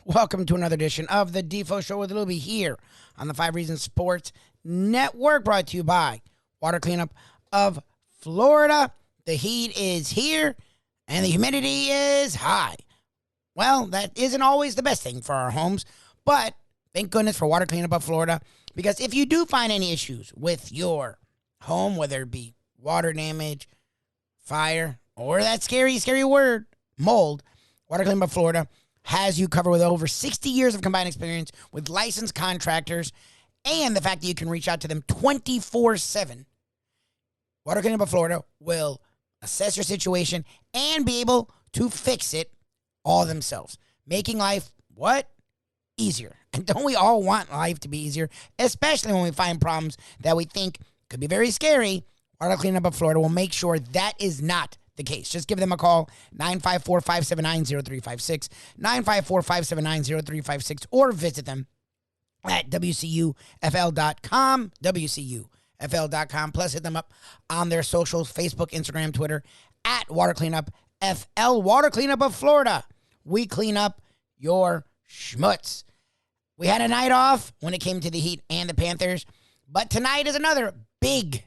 Welcome to another edition of the Defo Show with Lubie here on the 5 Reasons Sports Network, brought to you by Water Cleanup of Florida. The heat is here and the humidity is high. Well, that isn't always the best thing for our homes, but thank goodness for Water Cleanup of Florida, because if you do find any issues with your home, whether it be water damage, fire, or that scary, scary word, mold, Water Cleanup of Florida has you covered with over 60 years of combined experience with licensed contractors and the fact that you can reach out to them 24/7. Water Cleanup of Florida will assess your situation and be able to fix it all themselves, making life, what? Easier. And don't we all want life to be easier, especially when we find problems that we think could be very scary? Water Cleanup of Florida will make sure that is not the case. Just give them a call, 954-579-0356, 954-579-0356, or visit them at WCUFL.com, WCUFL.com. Plus, hit them up on their socials, Facebook, Instagram, Twitter, at Water Cleanup FL. Water Cleanup of Florida. We clean up your schmutz. We had a night off when it came to the Heat and the Panthers, but tonight is another big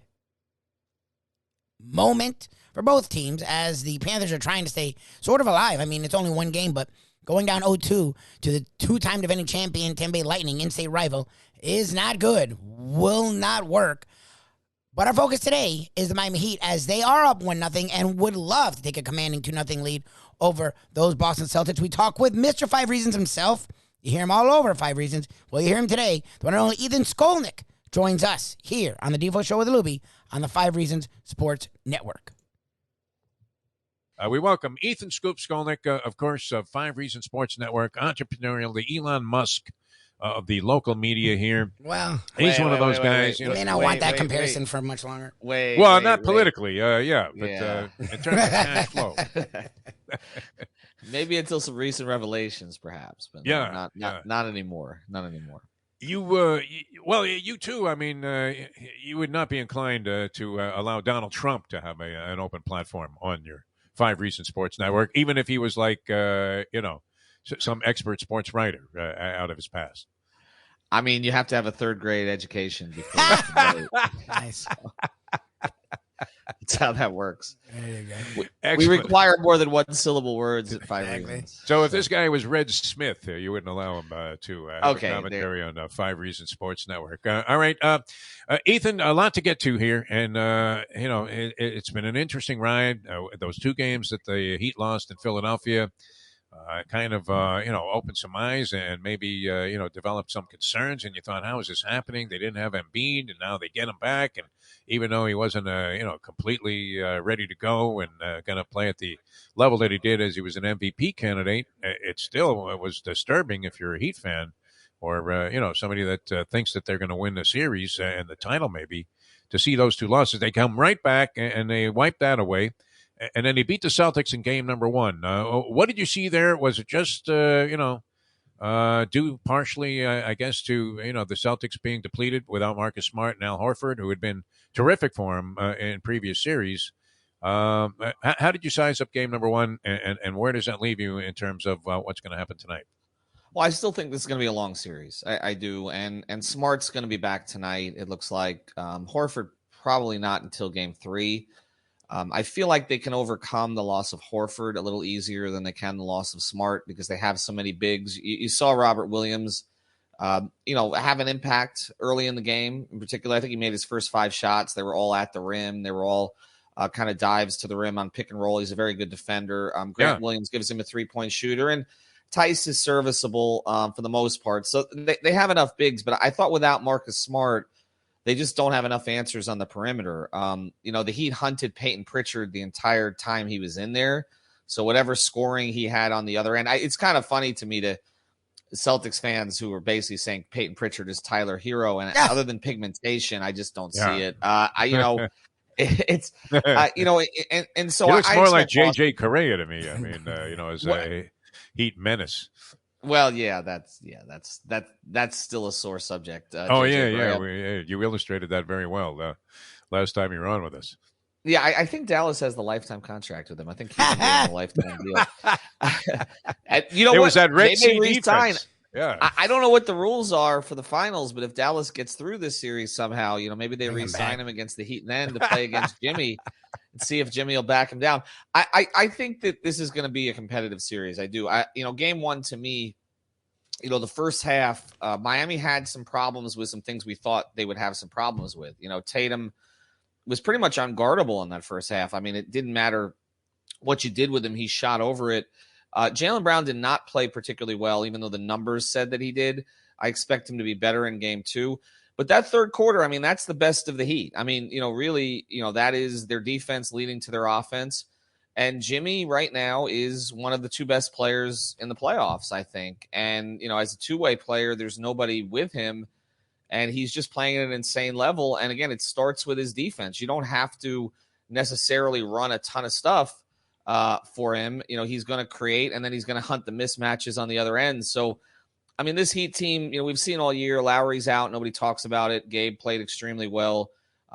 moment for both teams as the Panthers are trying to stay sort of alive. I mean, it's only one game, but going down 0-2 to the two-time defending champion Tampa Bay Lightning, in-state rival, is not good. Will not work. But our focus today is the Miami Heat, as they are up 1-0 and would love to take a commanding 2-0 lead over those Boston Celtics. We talk with Mr. 5 Reasons himself. You hear him all over 5 Reasons. Well, you hear him today. The one and only Ethan Skolnick joins us here on the Defo Show with Lubie on the 5 Reasons Sports Network. We welcome Ethan Scoop Skolnick, of course, of 5 Reasons Sports Network, entrepreneurial, the Elon Musk of the local media here. Well, he's one of those guys. You may not want that comparison for much longer. Not politically, yeah, but in terms of cash flow. Maybe until some recent revelations, perhaps, but not anymore. Not anymore. You too. I mean, you would not be inclined to allow Donald Trump to have an open platform on your 5 Reasons Sports Network, even if he was like, some expert sports writer out of his past. I mean, you have to have a 3rd grade education before you can really. Nice. That's how that works. There you go. We require more than 1-syllable words at 5 Reasons. So if this guy was Red Smith, you wouldn't allow him to have a commentary on 5 Reasons Sports Network. All right, Ethan, a lot to get to here, and it's been an interesting ride. Those 2 games that the Heat lost in Philadelphia opened some eyes and maybe developed some concerns. And you thought, how is this happening? They didn't have Embiid, and now they get him back. And even though he wasn't completely ready to go and going to play at the level that he did as he was an MVP candidate, it still was disturbing if you're a Heat fan or somebody that thinks that they're going to win the series and the title maybe, to see those 2 losses. They come right back and they wipe that away. And then he beat the Celtics in game number 1. What did you see there? Was it just, due partially, I guess, to, the Celtics being depleted without Marcus Smart and Al Horford, who had been terrific for him in previous series? How did you size up game number 1, and where does that leave you in terms of what's going to happen tonight? Well, I still think this is going to be a long series. I do. And Smart's going to be back tonight, it looks like. Horford probably not until game 3. I feel like they can overcome the loss of Horford a little easier than they can the loss of Smart, because they have so many bigs. You saw Robert Williams, have an impact early in the game. In particular, I think he made his first 5 shots. They were all at the rim. They were all kind of dives to the rim on pick and roll. He's a very good defender. Grant Williams gives him a 3-point shooter, and Tice is serviceable for the most part. So they have enough bigs, but I thought without Marcus Smart, they just don't have enough answers on the perimeter. The Heat hunted Peyton Pritchard the entire time he was in there. So whatever scoring he had on the other end, it's kind of funny to me to Celtics fans who are basically saying Peyton Pritchard is Tyler Hero. And other than pigmentation, I just don't see it. It's, and so he looks more like JJ Correa to me. I mean, as a Heat menace. Well, that's still a sore subject. You illustrated that very well last time you were on with us. Yeah, I think Dallas has the lifetime contract with him. I think he's giving him a lifetime deal. You know It what? was that Red They Sea may re-sign. defense. Yeah. I don't know what the rules are for the finals, but if Dallas gets through this series somehow, maybe they re-sign him against the Heat and then to play against Jimmy and see if Jimmy will back him down. I think that this is going to be a competitive series. I do. Game one to me, the first half, Miami had some problems with some things we thought they would have some problems with. Tatum was pretty much unguardable in that first half. I mean, it didn't matter what you did with him. He shot over it. Jaylen Brown did not play particularly well, even though the numbers said that he did. I expect him to be better in game two. But that third quarter, I mean, that's the best of the Heat. I mean, really, that is their defense leading to their offense. And Jimmy right now is one of the two best players in the playoffs, I think. And, as a two-way player, there's nobody with him. And he's just playing at an insane level. And again, it starts with his defense. You don't have to necessarily run a ton of stuff for him. He's going to create, and then he's going to hunt the mismatches on the other end. So, I mean, this Heat team, we've seen all year, Lowry's out. Nobody talks about it. Gabe played extremely well.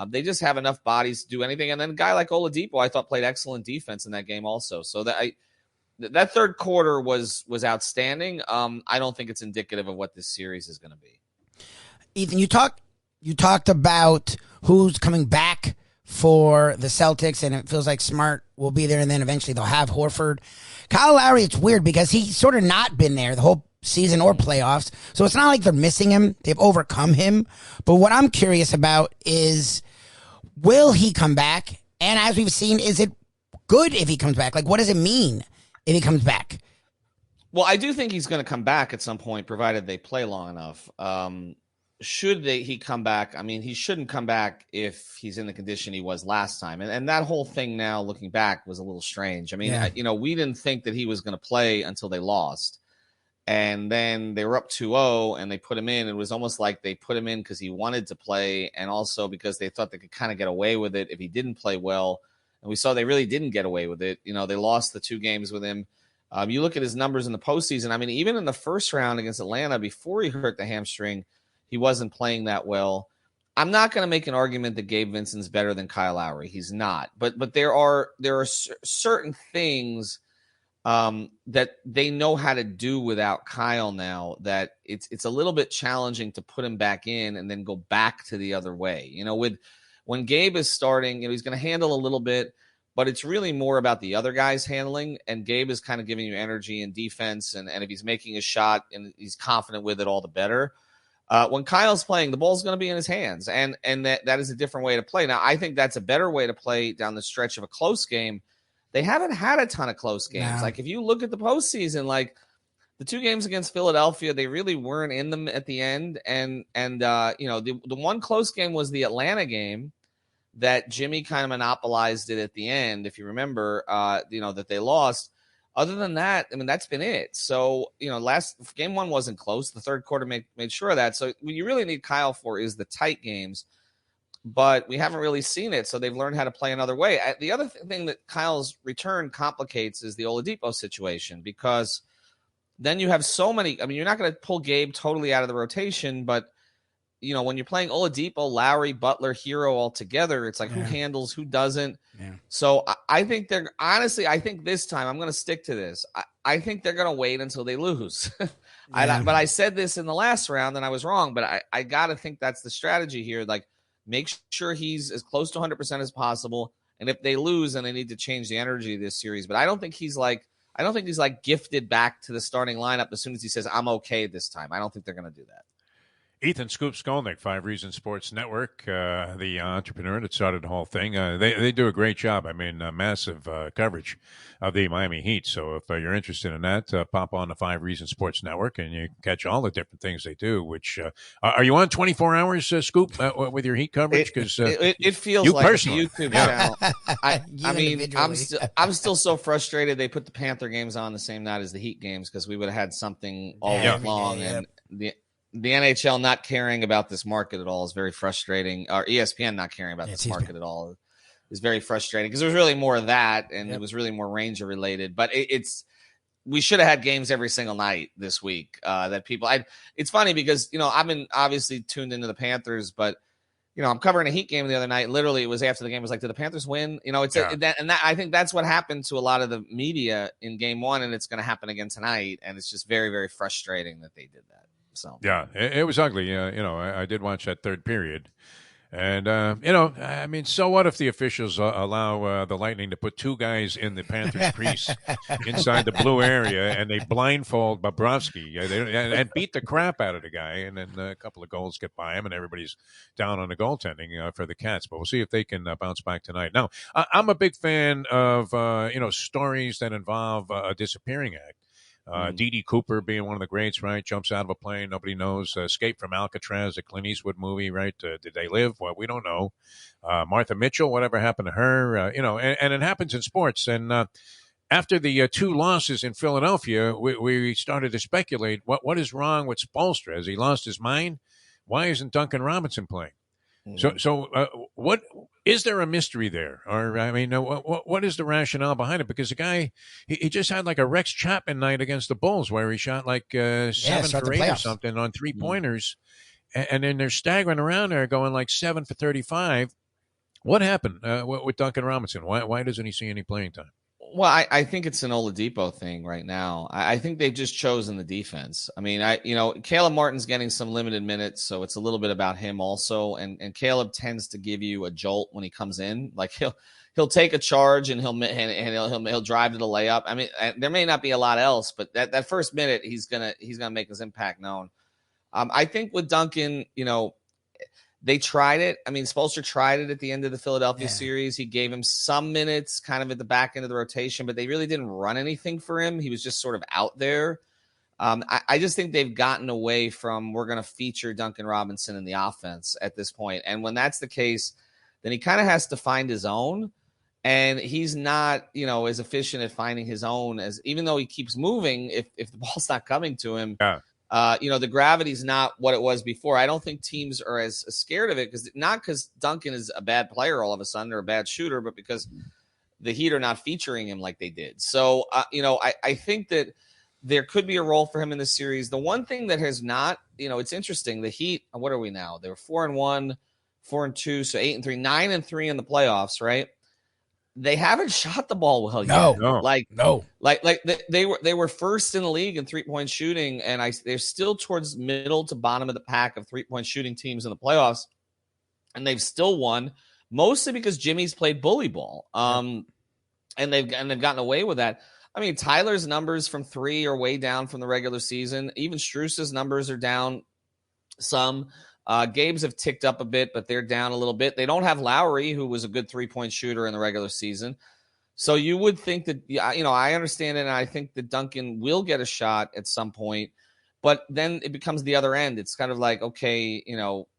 They just have enough bodies to do anything. And then a guy like Oladipo, I thought played excellent defense in that game also. So that third quarter was outstanding. I don't think it's indicative of what this series is going to be. Ethan, you talked about who's coming back for the Celtics, and it feels like Smart will be there, and then eventually they'll have Horford. Kyle Lowry, it's weird because he's sort of not been there the whole season or playoffs, so it's not like they're missing him. They've overcome him. But what I'm curious about is, will he come back? And as we've seen, is it good if he comes back? Like, what does it mean if he comes back? Well, I do think he's going to come back at some point, provided they play long enough. He come back? I mean, he shouldn't come back if he's in the condition he was last time. And that whole thing now, looking back, was a little strange. I mean, we didn't think that he was going to play until they lost. And then they were up 2-0, and they put him in. It was almost like they put him in because he wanted to play, and also because they thought they could kind of get away with it if he didn't play well. And we saw they really didn't get away with it. They lost the 2 games with him. You look at his numbers in the postseason. I mean, even in the first round against Atlanta, before he hurt the hamstring, he wasn't playing that well. I'm not going to make an argument that Gabe Vincent's better than Kyle Lowry. He's not. But there are certain things that they know how to do without Kyle now, that it's a little bit challenging to put him back in and then go back to the other way. When Gabe is starting, he's going to handle a little bit, but it's really more about the other guys handling, and Gabe is kind of giving you energy and defense, and if he's making a shot and he's confident with it, all the better. When Kyle's playing, the ball's going to be in his hands, and that is a different way to play. Now, I think that's a better way to play down the stretch of a close game. They haven't had a ton of close games. No. Like, if you look at the postseason, like the 2 games against Philadelphia, they really weren't in them at the end. And the one close game was the Atlanta game that Jimmy kind of monopolized it at the end, if you remember, that they lost. Other than that, I mean, that's been it. So, last game 1 wasn't close. The third quarter made sure of that. So what you really need Kyle for is the tight games. But we haven't really seen it, so they've learned how to play another way. The other thing that Kyle's return complicates is the Oladipo situation, because then you have so many. I mean, you're not going to pull Gabe totally out of the rotation, but when you're playing Oladipo, Lowry, Butler, Hero all together, it's like who handles, who doesn't. Yeah. So I think I think this time I'm going to stick to this. I think they're going to wait until they lose. But I said this in the last round, and I was wrong. But I got to think that's the strategy here. Like, make sure he's as close to 100% as possible. And if they lose, then they need to change the energy of this series. But I don't think he's gifted back to the starting lineup as soon as he says, I'm okay this time. I don't think they're going to do that. Ethan Skolnick, 5 Reasons Sports Network, the entrepreneur that started the whole thing. They do a great job. I mean, massive coverage of the Miami Heat. So if you're interested in that, pop on the 5 Reasons Sports Network, and you catch all the different things they do. Which are you on 24 hours, Scoop, with your Heat coverage? Because it feels like personally. A YouTube channel. I mean, I'm still so frustrated. They put the Panther games on the same night as the Heat games, because we would have had something all week long, and the NHL not caring about this market at all is very frustrating. Or ESPN not caring about this market at all is very frustrating, because there was really more of that, and it was really more Ranger related. But we should have had games every single night this week. It's funny because I've been obviously tuned into the Panthers, but I'm covering a Heat game the other night. Literally, it was after the game. It was like, did the Panthers win? It's I think that's what happened to a lot of the media in game one, and it's going to happen again tonight. And it's just very, very frustrating that they did that. So yeah, it was ugly. I did watch that third period. And, so what if the officials allow the Lightning to put two guys in the Panthers' crease inside the blue area, and they blindfold Bobrovsky and beat the crap out of the guy, and then a couple of goals get by him, and everybody's down on the goaltending for the Cats. But we'll see if they can bounce back tonight. Now, I'm a big fan of, stories that involve a disappearing act. D.D. Cooper being one of the greats, right? Jumps out of a plane, nobody knows. Escape from Alcatraz, the Clint Eastwood movie, right? Did they live? Well, we don't know. Martha Mitchell, whatever happened to her? And it happens in sports. And after the two losses in Philadelphia, we started to speculate what is wrong with Spoelstra? Has he lost his mind? Why isn't Duncan Robinson playing? So what is there a mystery there? Or, what is the rationale behind it? Because the guy, he just had like a Rex Chapman night against the Bulls where he shot like 7 for 8 or something on 3-pointers. And then they're staggering around there going like 7 for 35. What happened with Duncan Robinson? Why doesn't he see any playing time? Well, I think it's an Oladipo thing right now. I think they've just chosen the defense. I mean, Caleb Martin's getting some limited minutes, so it's a little bit about him also. And Caleb tends to give you a jolt when he comes in. Like he'll take a charge and he'll drive to the layup. I mean, there may not be a lot else, but that first minute he's gonna make his impact known. I think with Duncan, they tried it. I mean, Spoelstra tried it at the end of the Philadelphia series. He gave him some minutes kind of at the back end of the rotation, but they really didn't run anything for him. He was just sort of out there. I just think they've gotten away from we're going to feature Duncan Robinson in the offense at this point. And when that's the case, then he kind of has to find his own. And he's not, as efficient at finding his own as even though he keeps moving, if the ball's not coming to him. Yeah. The gravity's not what it was before. I don't think teams are as scared of it because Duncan is a bad player all of a sudden or a bad shooter, but because the Heat are not featuring him like they did. So, I think that there could be a role for him in this series. The one thing that has not, it's interesting. The Heat, what are we now? They were 4-1, 4-2, so 8-3, 9-3 in the playoffs, right? They haven't shot the ball well yet. No. They were first in the league in 3-point shooting, and they're still towards middle to bottom of the pack of 3-point shooting teams in the playoffs, and they've still won mostly because Jimmy's played bully ball. And they've gotten away with that. I mean, Tyler's numbers from 3 are way down from the regular season. Even Strus's numbers are down some. Gabe's have ticked up a bit, but they're down a little bit. They don't have Lowry, who was a good 3-point shooter in the regular season. So you would think that, I understand it, and I think that Duncan will get a shot at some point. But then it becomes the other end. It's kind of like, okay,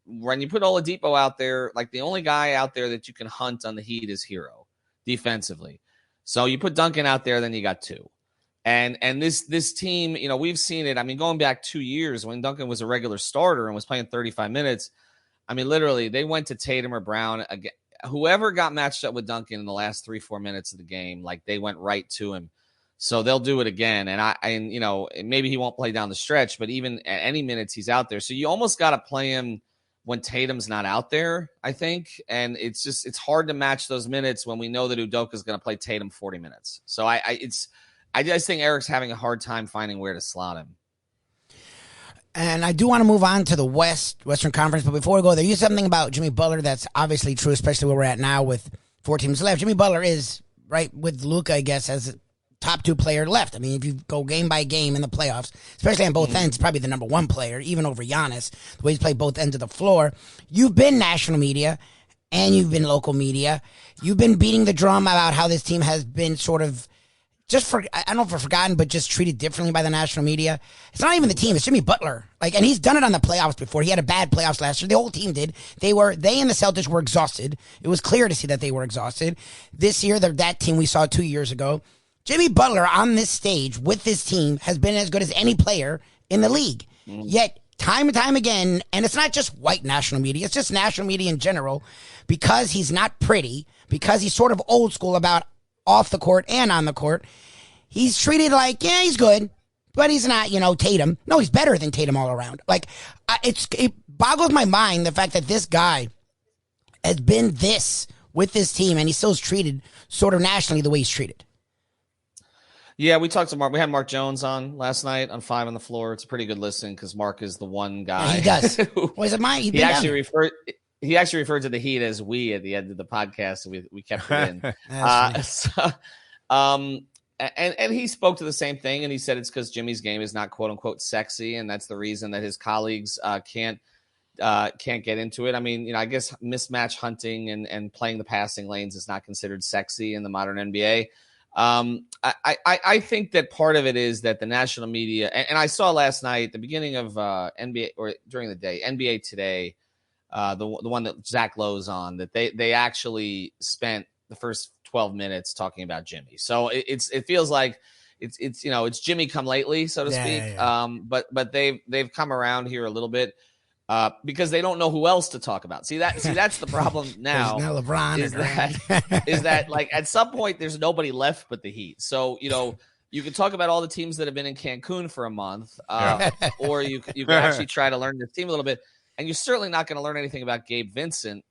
when you put Oladipo out there, like the only guy out there that you can hunt on the Heat is Hero defensively. So you put Duncan out there, then you got 2. And this team, we've seen it. I mean, going back 2 years when Duncan was a regular starter and was playing 35 minutes, I mean, literally, they went to Tatum or Brown. Again, whoever got matched up with Duncan in the last 3-4 minutes of the game, like they went right to him. So they'll do it again. And maybe he won't play down the stretch, but even at any minutes he's out there. So you almost got to play him when Tatum's not out there, I think. And it's hard to match those minutes when we know that Udoka is going to play Tatum 40 minutes. So I just think Eric's having a hard time finding where to slot him. And I do want to move on to the Western Conference. But before we go there, you said something about Jimmy Butler that's obviously true, especially where we're at now with 4 teams left. Jimmy Butler is, right, with Luka, I guess, as a top 2 player left. I mean, if you go game by game in the playoffs, especially on both ends, probably the number 1 player, even over Giannis, the way he's played both ends of the floor. You've been national media and you've been local media. You've been beating the drum about how this team has been sort of I don't know if forgotten, but just treated differently by the national media. It's not even the team. It's Jimmy Butler. And he's done it on the playoffs before. He had a bad playoffs last year. The whole team did. They and the Celtics were exhausted. It was clear to see that they were exhausted. This year, that team we saw 2 years ago, Jimmy Butler on this stage with this team has been as good as any player in the league. Yet, time and time again, and it's not just white national media, it's just national media in general, because he's not pretty, because he's sort of old school about off the court and on the court, he's treated like, yeah, he's good, but he's not, Tatum. No, he's better than Tatum all around. It boggles my mind, the fact that this guy has been this with this team, and he still is treated sort of nationally the way he's treated. Yeah, we talked to Mark. We had Mark Jones on last night on 5 on the Floor. It's a pretty good listen because Mark is the one guy. Yeah, he does. Well, he actually referred. He actually referred to the Heat as "we" at the end of the podcast, and we kept it in. And he spoke to the same thing, and he said it's because Jimmy's game is not "quote unquote" sexy, and that's the reason that his colleagues can't get into it. I mean, I guess mismatch hunting and playing the passing lanes is not considered sexy in the modern NBA. I think that part of it is that the national media, and I saw last night, the beginning of NBA or during the day, NBA Today, the one that Zach Lowe's on, that they actually spent the first 12 minutes talking about Jimmy. So it feels like it's Jimmy come lately, so to speak. Yeah. But they've come around here a little bit. Because they don't know who else to talk about. See that's the problem now. There's no LeBron is that like at some point there's nobody left but the Heat. So you can talk about all the teams that have been in Cancun for a month, or you can actually try to learn this team a little bit. And you're certainly not going to learn anything about Gabe Vincent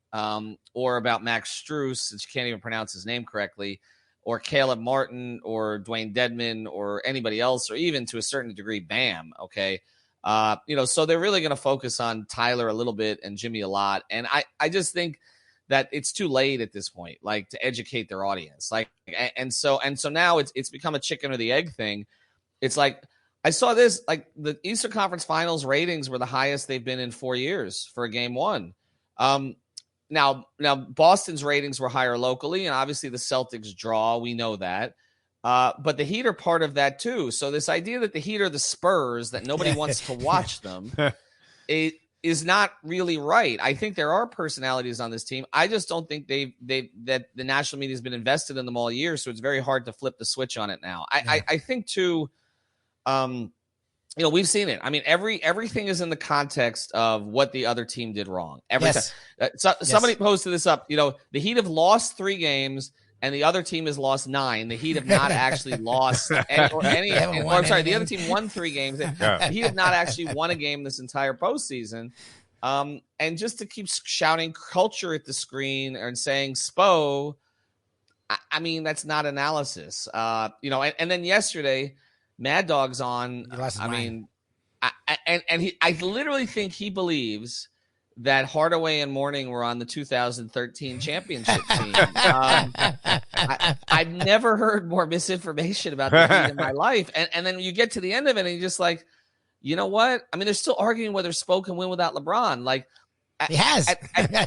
or about Max Strus, since you can't even pronounce his name correctly, or Caleb Martin or Dwayne Dedman or anybody else, or even to a certain degree Bam. Okay. So they're really going to focus on Tyler a little bit and Jimmy a lot. And I just think that it's too late at this point, like, to educate their audience. Like, and so now it's become a chicken or the egg thing. It's like, I saw this, like the Eastern Conference Finals ratings were the highest they've been in 4 years for a game one. Now Boston's ratings were higher locally, and obviously the Celtics draw. We know that. But the Heat are part of that too. So this idea that the Heat are the Spurs, that nobody wants to watch them, it is not really right. I think there are personalities on this team. I just don't think that the national media has been invested in them all year. So it's very hard to flip the switch on it now. I think too, we've seen it. I mean, everything is in the context of what the other team did wrong. Somebody posted this up. The Heat have lost 3 games. And the other team has lost 9. The Heat have not actually lost any. The other team won 3 games. The Heat have not actually won a game this entire postseason. And just to keep shouting culture at the screen and saying Spo, I mean, that's not analysis. And then yesterday, Mad Dog's on. I literally think he believes that Hardaway and Mourning were on the 2013 championship team. I've never heard more misinformation about the Heat in my life. And then you get to the end of it, and you're just like, you know what? I mean, they're still arguing whether Spo can win without LeBron. Like, he has.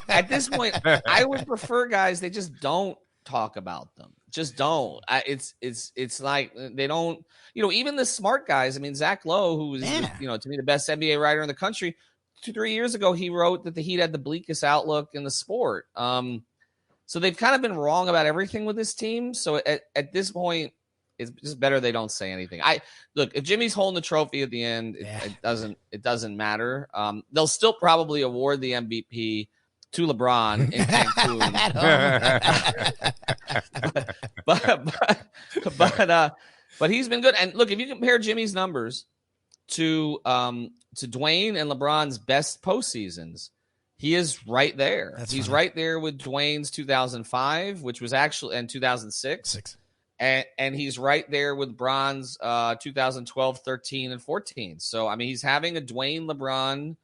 At this point, I would prefer guys, they just don't talk about them. Just don't. It's like they don't. Even the smart guys. I mean, Zach Lowe, who is to me the best NBA writer in the country. 2-3 years ago, he wrote that the Heat had the bleakest outlook in the sport. So they've kind of been wrong about everything with this team. So at this point, it's just better they don't say anything. Look, if Jimmy's holding the trophy at the end, it doesn't matter. They'll still probably award the MVP to LeBron in Cancun. but he's been good. And look, if you compare Jimmy's numbers to Dwayne and LeBron's best postseasons, he is right there. He's right there with Dwayne's 2005, which was actually in 2006. And he's right there with Bron's 2012, 13, and 14. So, I mean, he's having a Dwayne LeBron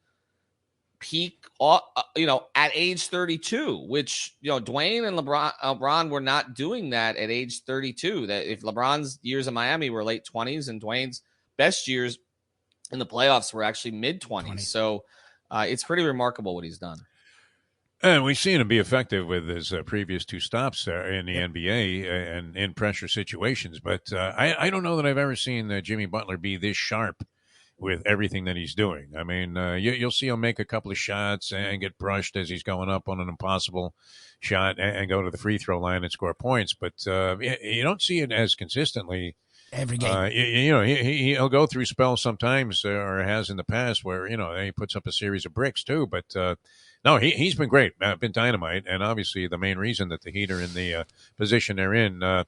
peak, at age 32, which, Dwayne and LeBron were not doing that at age 32. That if LeBron's years in Miami were late 20s and Dwayne's best years in the playoffs were actually mid-20s. So it's pretty remarkable what he's done. And we've seen him be effective with his previous 2 stops in the NBA and in pressure situations. But I don't know that I've ever seen Jimmy Butler be this sharp with everything that he's doing. I mean, you'll see him make a couple of shots and get brushed as he's going up on an impossible shot and go to the free throw line and score points. But you don't see it as consistently every game. He'll go through spells sometimes, or has in the past, where he puts up a series of bricks too. But no, he's been great, been dynamite, and obviously the main reason that the Heat are in the position they're in. The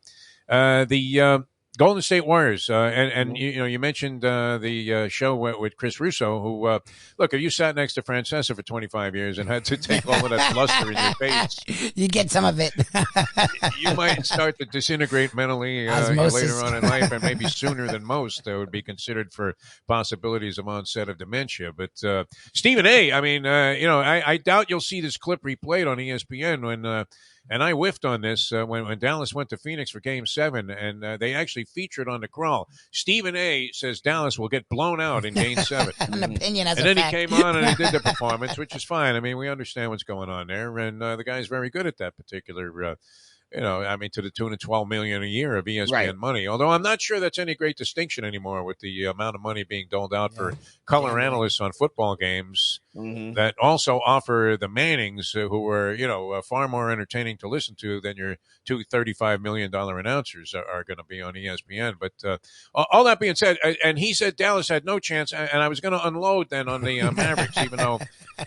Golden State Warriors, and you mentioned the show with Chris Russo, who look, if you sat next to Francesa for 25 years and had to take all of that bluster in your face, you get some of it. You might start to disintegrate mentally later on in life, and maybe sooner than most. That would be considered for possibilities of onset of dementia. But Stephen A., I mean, I doubt you'll see this clip replayed on ESPN when. And I whiffed on this when Dallas went to Phoenix for Game 7, and they actually featured on the crawl. Stephen A. says Dallas will get blown out in Game 7. An opinion as and a then fact. he came on and he did the performance, which is fine. I mean, we understand what's going on there, and the guy's very good at that particular to the tune of $12 million a year of ESPN money. Although I'm not sure that's any great distinction anymore with the amount of money being doled out for color analysts on football games that also offer the Mannings, who are far more entertaining to listen to than your two $35 million announcers are going to be on ESPN. But all that being said, and he said Dallas had no chance, and I was going to unload then on the Mavericks, even though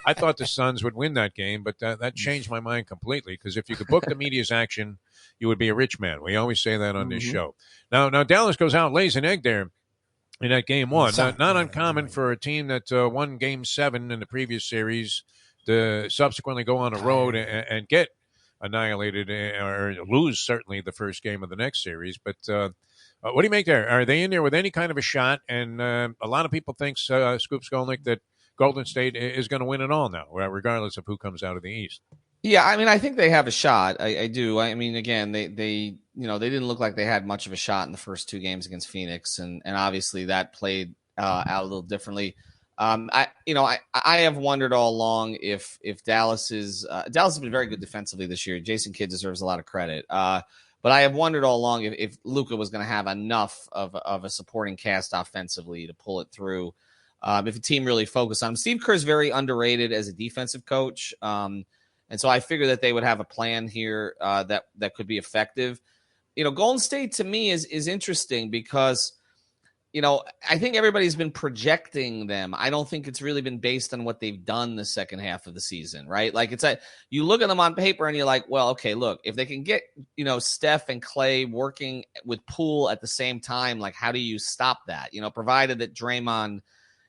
I thought the Suns would win that game, but that changed my mind completely, because if you could book the media's action, you would be a rich man. We always say that on this show. Now Dallas goes out, lays an egg there in that Game 1. Not uncommon for a team that won Game 7 in the previous series to subsequently go on a road and get annihilated or lose certainly the first game of the next series. But what do you make there? Are they in there with any kind of a shot? And a lot of people think, Scoop Skolnick, that Golden State is going to win it all now, regardless of who comes out of the East. Yeah, I mean, I think they have a shot. I do. I mean, again, they didn't look like they had much of a shot in the first 2 games against Phoenix, and obviously that played out a little differently. I have wondered all along if Dallas has been very good defensively this year. Jason Kidd deserves a lot of credit. But I have wondered all along if Luka was going to have enough of a supporting cast offensively to pull it through. If a team really focused on him. Steve Kerr is very underrated as a defensive coach. And so I figure that they would have a plan here that could be effective. Golden State to me is interesting because, I think everybody's been projecting them. I don't think it's really been based on what they've done the second half of the season, right? Like you look at them on paper and you're like, well, okay, look, if they can get, Steph and Clay working with Poole at the same time, like how do you stop that? Provided that Draymond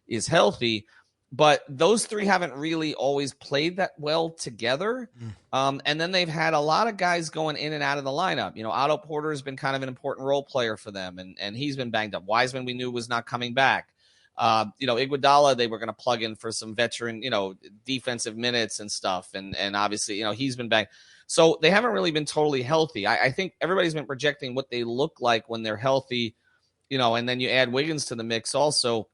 is healthy. But those 3 haven't really always played that well together. And then they've had a lot of guys going in and out of the lineup. Otto Porter has been kind of an important role player for them, and he's been banged up. Wiseman, we knew, was not coming back. Iguodala, they were going to plug in for some veteran, defensive minutes and stuff. And obviously, he's been banged. So they haven't really been totally healthy. I think everybody's been projecting what they look like when they're healthy, and then you add Wiggins to the mix also.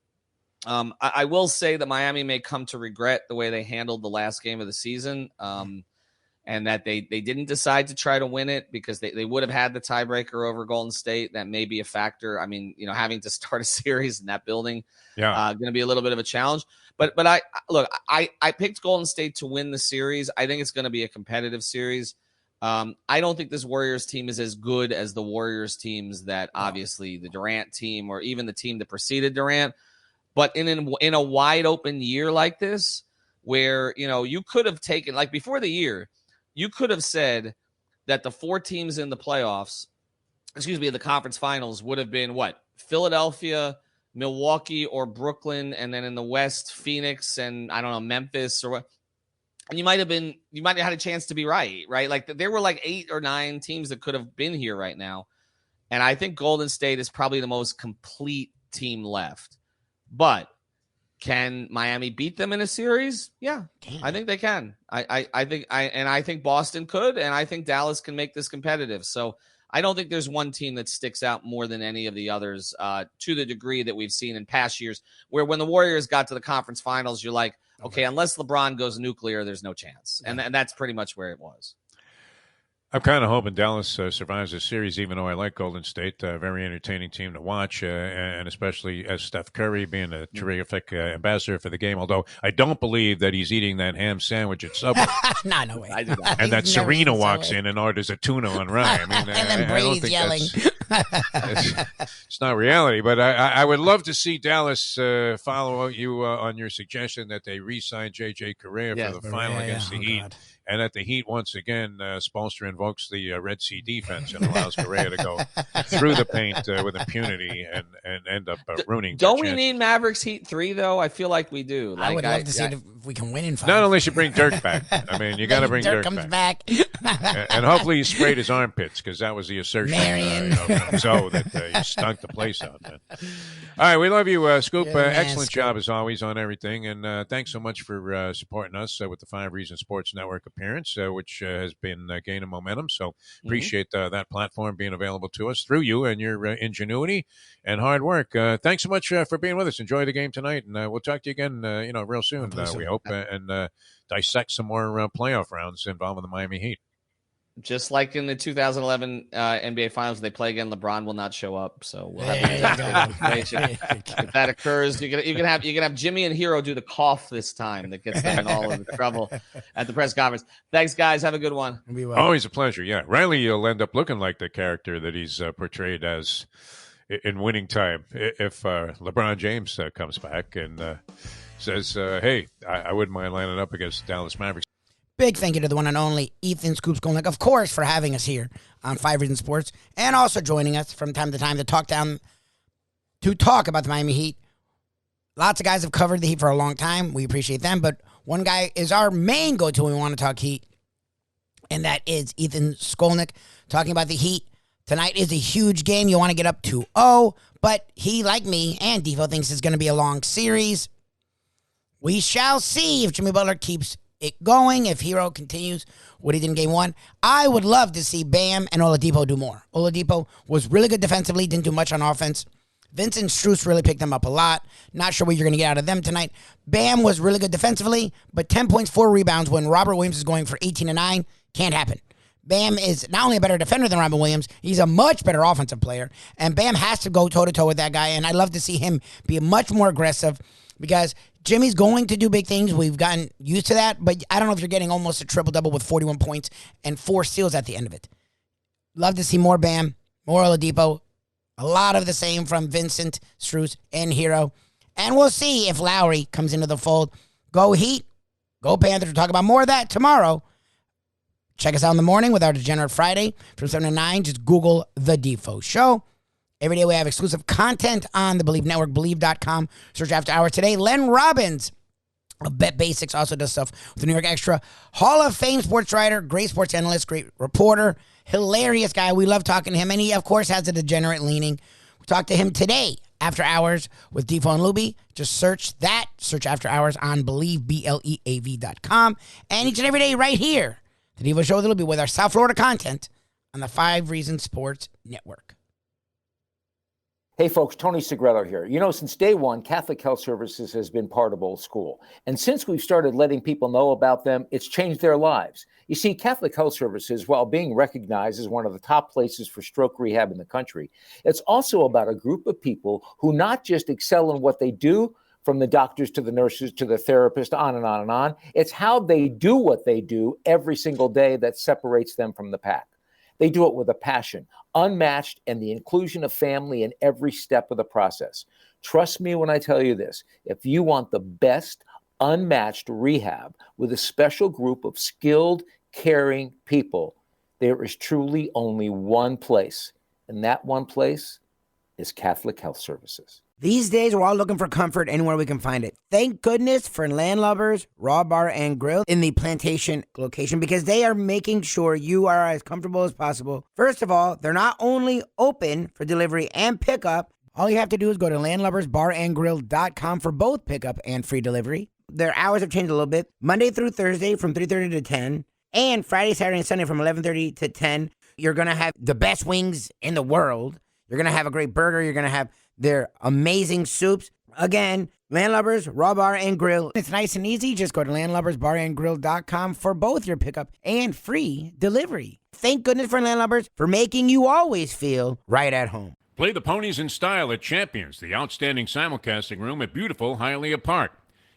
I will say that Miami may come to regret the way they handled the last game of the season, and that they didn't decide to try to win it because they would have had the tiebreaker over Golden State. That may be a factor. I mean, having to start a series in that building, going to be a little bit of a challenge. But I picked Golden State to win the series. I think it's going to be a competitive series. I don't think this Warriors team is as good as the Warriors teams that obviously the Durant team or even the team that preceded Durant. But in a wide open year like this, where, you could have taken, like before the year, you could have said that the 4 teams in the playoffs, the conference finals would have been what? Philadelphia, Milwaukee, or Brooklyn. And then in the West, Phoenix and I don't know, Memphis or what. And you might have had a chance to be right? Like there were like 8 or 9 teams that could have been here right now. And I think Golden State is probably the most complete team left. But can Miami beat them in a series? Yeah, I think they can. I think Boston could, and I think Dallas can make this competitive. So I don't think there's one team that sticks out more than any of the others to the degree that we've seen in past years, where when the Warriors got to the conference finals, you're like, okay, unless LeBron goes nuclear, there's no chance. And that's pretty much where it was. I'm kind of hoping Dallas survives this series, even though I like Golden State. A very entertaining team to watch, and especially as Steph Curry being a terrific ambassador for the game, although I don't believe that he's eating that ham sandwich at Subway. No way. I do not. And that Serena walks in and orders a tuna on rye. I mean, and then Brady's yelling. It's not reality, but I would love to see Dallas follow you on your suggestion that they re-sign J.J. Correa for the final against the Heat. God. And at the Heat, once again, Spoelstra and invokes the Red Sea defense and allows Correa to go through the paint with impunity and end up ruining. Don't we need Mavericks Heat 3 though? I feel like we do. I would love to see if we can win in 5. Not unless you bring Dirk back. I mean, you got to bring Dirk comes back. And hopefully he sprayed his armpits, because that was the assertion from Zoe that he stunk the place out, man. All right, we love you, Scoop. Excellent job as always on everything, and thanks so much for supporting us with the 5 Reasons Sports Network appearance, which has been gaining momentum. So appreciate that platform being available to us through you and your ingenuity and hard work. Thanks so much for being with us. Enjoy the game tonight, and we'll talk to you again, real soon. We hope, and dissect some more playoff rounds involving the Miami Heat. Just like in the 2011 NBA Finals, they play again. LeBron will not show up, so we'll have if that occurs, you can have Jimmy and Hero do the cough this time that gets them in all of the trouble at the press conference. Thanks, guys. Have a good one. Always a pleasure. Yeah, Riley, you'll end up looking like the character that he's portrayed as in Winning Time if LeBron James comes back and says, "Hey, I wouldn't mind lining up against the Dallas Mavericks." Big thank you to the one and only Ethan Scoop Skolnick, of course, for having us here on 5 Reasons Sports, and also joining us from time to time to talk about the Miami Heat. Lots of guys have covered the Heat for a long time. We appreciate them, but one guy is our main go-to when we want to talk Heat, and that is Ethan Skolnick, talking about the Heat. Tonight is a huge game. You want to get up 2-0, but he, like me, and Defo, thinks it's going to be a long series. We shall see if Jimmy Butler keeps it going, if Hero continues what he did in game 1. I would love to see Bam and Oladipo do more. Oladipo was really good defensively, didn't do much on offense. Vincent Strus really picked them up a lot. Not sure what you're going to get out of them tonight. Bam was really good defensively, but 10 points, 4 rebounds when Robert Williams is going for 18 and 9. Can't happen. Bam is not only a better defender than Robert Williams, he's a much better offensive player, and Bam has to go toe-to-toe with that guy, and I'd love to see him be much more aggressive, because Jimmy's going to do big things. We've gotten used to that, but I don't know if you're getting almost a triple-double with 41 points and 4 steals at the end of it. Love to see more Bam, more Oladipo, a lot of the same from Vincent, Strus, and Hero. And we'll see if Lowry comes into the fold. Go Heat, go Panthers. We'll talk about more of that tomorrow. Check us out in the morning with our Degenerate Friday from 7 to 9. Just Google The Defo Show. Every day we have exclusive content on the Believe Network, Believe.com. Search after hours today. Len Robbins of Bet Basics also does stuff with the New York Extra. Hall of Fame sports writer, great sports analyst, great reporter, hilarious guy. We love talking to him. And he, of course, has a degenerate leaning. We talked to him today after hours with Defo and Lubie. Just search that. Search after hours on Believe, BLEAV.com. And each and every day right here, the Defo Show with Lubie with our South Florida content on the 5 Reasons Sports Network. Hey folks, Tony Segreto here. You know, since day one, Catholic Health Services has been part of Old School. And since we've started letting people know about them, it's changed their lives. You see, Catholic Health Services, while being recognized as one of the top places for stroke rehab in the country, it's also about a group of people who not just excel in what they do, from the doctors to the nurses to the therapists, on and on and on. It's how they do what they do every single day that separates them from the pack. They do it with a passion, unmatched, and the inclusion of family in every step of the process. Trust me when I tell you this. If you want the best, unmatched rehab with a special group of skilled, caring people, there is truly only one place, and that one place is Catholic Health Services. These days, we're all looking for comfort anywhere we can find it. Thank goodness for Landlubbers Raw Bar and Grill in the Plantation location, because they are making sure you are as comfortable as possible. First of all, they're not only open for delivery and pickup. All you have to do is go to landlubbersbarandgrill.com for both pickup and free delivery. Their hours have changed a little bit. Monday through Thursday from 3:30 to 10, and Friday, Saturday, and Sunday from 11:30 to 10. You're going to have the best wings in the world. You're going to have a great burger. You're going to have their amazing soups. Again, Landlubbers, Raw Bar and Grill. It's nice and easy. Just go to landlubbersbarandgrill.com for both your pickup and free delivery. Thank goodness for Landlubbers for making you always feel right at home. Play the ponies in style at Champions, the outstanding simulcasting room at beautiful Hialeah Park.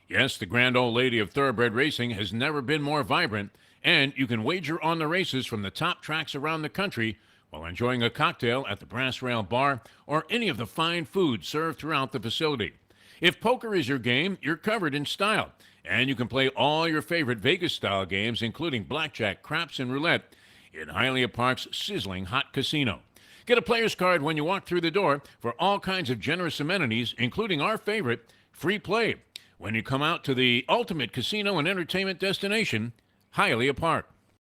Yes, the grand old lady of thoroughbred racing has never been more vibrant, and you can wager on the races from the top tracks around the country while enjoying a cocktail at the Brass Rail Bar or any of the fine food served throughout the facility. If poker is your game, you're covered in style, and you can play all your favorite Vegas-style games, including blackjack, craps, and roulette, in Hialeah Park's sizzling hot casino. Get a player's card when you walk through the door for all kinds of generous amenities, including our favorite, free play, when you come out to the ultimate casino and entertainment destination, Hialeah Park.